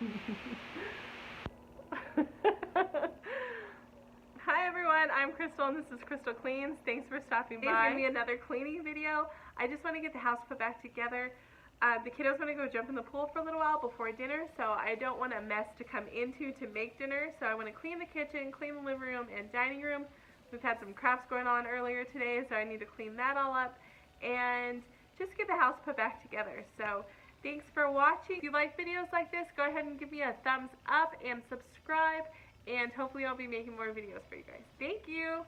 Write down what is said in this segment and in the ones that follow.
Hi everyone, I'm Crystal and this is Crystal Cleans. Thanks for stopping by. Today's going to be another cleaning video. I just want to get the house put back together. The kiddos want to go jump in the pool for a little while before dinner, so I don't want a mess to come into to make dinner. So I want to clean the kitchen, clean the living room and dining room. We've had some crafts going on earlier today, so I need to clean that all up and just get the house put back together. So thanks for watching. If you like videos like this, go ahead and give me a thumbs up and subscribe, and hopefully I'll be making more videos for you guys. Thank you!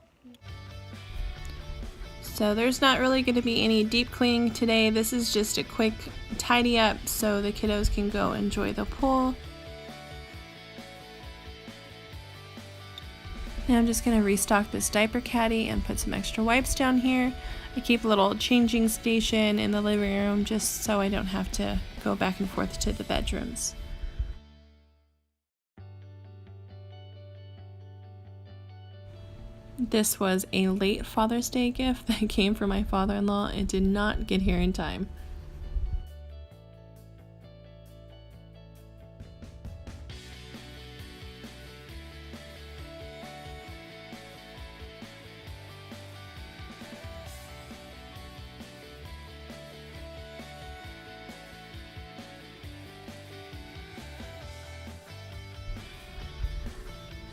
So there's not really going to be any deep cleaning today. This is just a quick tidy up so the kiddos can go enjoy the pool. Now I'm just going to restock this diaper caddy and put some extra wipes down here. I keep a little changing station in the living room just so I don't have to go back and forth to the bedrooms. This was a late Father's Day gift that came from my father-in-law. It did not get here in time.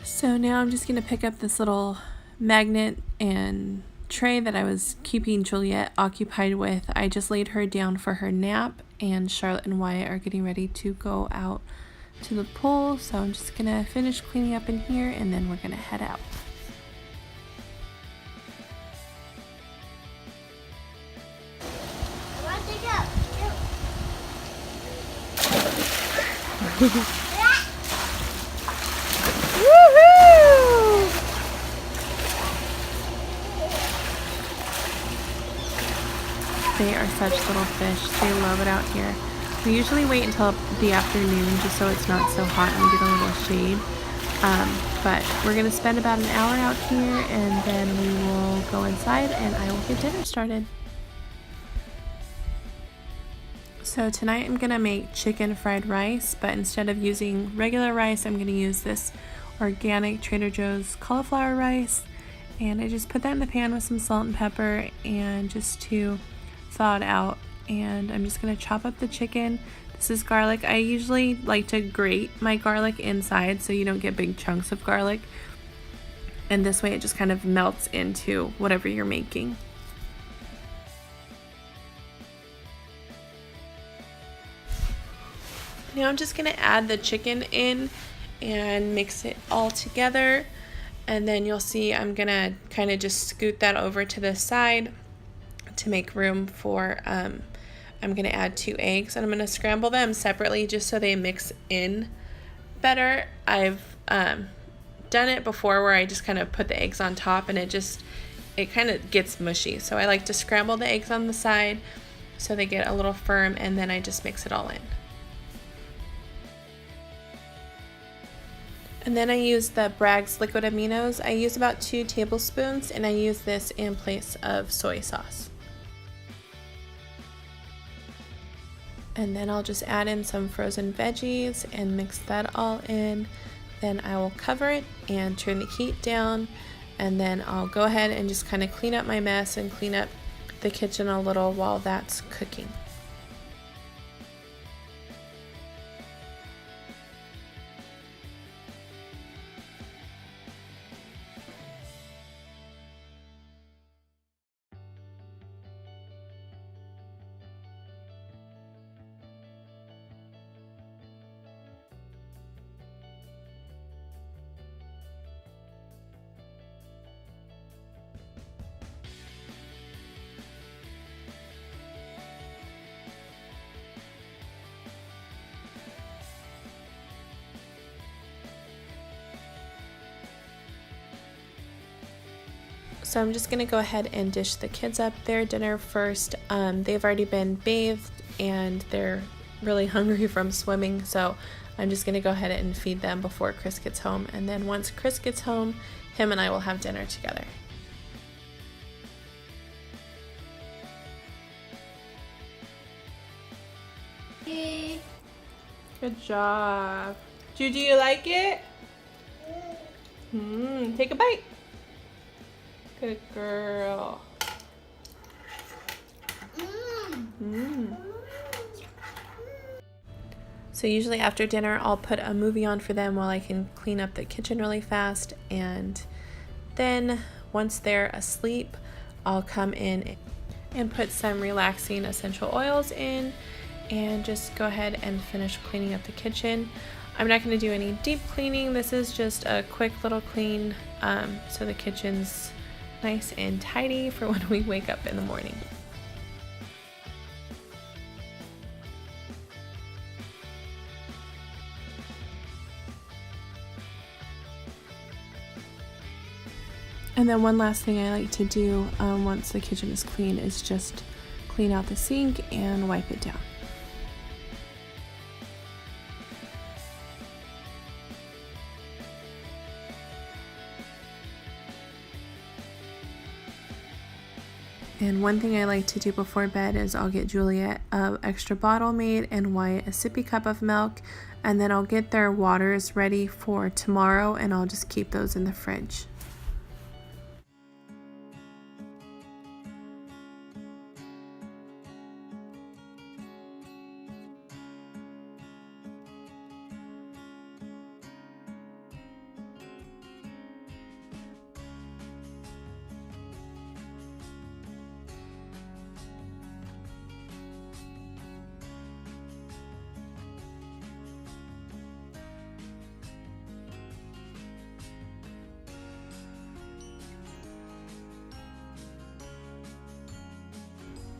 So now I'm just going to pick up this little magnet and tray that I was keeping Juliet occupied with. I just laid her down for her nap, and Charlotte and Wyatt are getting ready to go out to the pool. So I'm just going to finish cleaning up in here and then we're going to head out. They are such little fish. They love it out here. We usually wait until the afternoon just so it's not so hot and we get a little shade. But we're going to spend about an hour out here and then we will go inside and I will get dinner started. So tonight I'm going to make chicken fried rice, but instead of using regular rice, I'm going to use this organic Trader Joe's cauliflower rice. And I just put that in the pan with some salt and pepper and just to thaw it out. And I'm just going to chop up the chicken. This is garlic. I usually like to grate my garlic inside so you don't get big chunks of garlic. And this way it just kind of melts into whatever you're making. Now I'm just going to add the chicken in and mix it all together. And then you'll see I'm going to kind of just scoot that over to the side to make room for, I'm going to add 2 eggs and I'm going to scramble them separately just so they mix in better. I've done it before where I just kind of put the eggs on top and it kind of gets mushy. So I like to scramble the eggs on the side so they get a little firm and then I just mix it all in. And then I use the Bragg's liquid aminos. I use about 2 tablespoons and I use this in place of soy sauce. And then I'll just add in some frozen veggies and mix that all in. Then I will cover it and turn the heat down. And then I'll go ahead and just kind of clean up my mess and clean up the kitchen a little while that's cooking. So I'm just going to go ahead and dish the kids up their dinner first. They've already been bathed and they're really hungry from swimming, so I'm just going to go ahead and feed them before Chris gets home. And then once Chris gets home, him and I will have dinner together. Good job. Juju, you like it? Take a bite. Good girl. So usually after dinner, I'll put a movie on for them while I can clean up the kitchen really fast. And then once they're asleep, I'll come in and put some relaxing essential oils in and just go ahead and finish cleaning up the kitchen. I'm not going to do any deep cleaning. This is just a quick little clean so the kitchen's nice and tidy for when we wake up in the morning. And then one last thing I like to do once the kitchen is clean is just clean out the sink and wipe it down. And one thing I like to do before bed is I'll get Juliet an extra bottle made and Wyatt a sippy cup of milk, and then I'll get their waters ready for tomorrow and I'll just keep those in the fridge.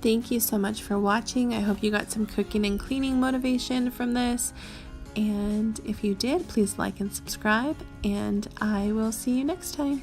Thank you so much for watching. I hope you got some cooking and cleaning motivation from this. And if you did, please like and subscribe, and I will see you next time.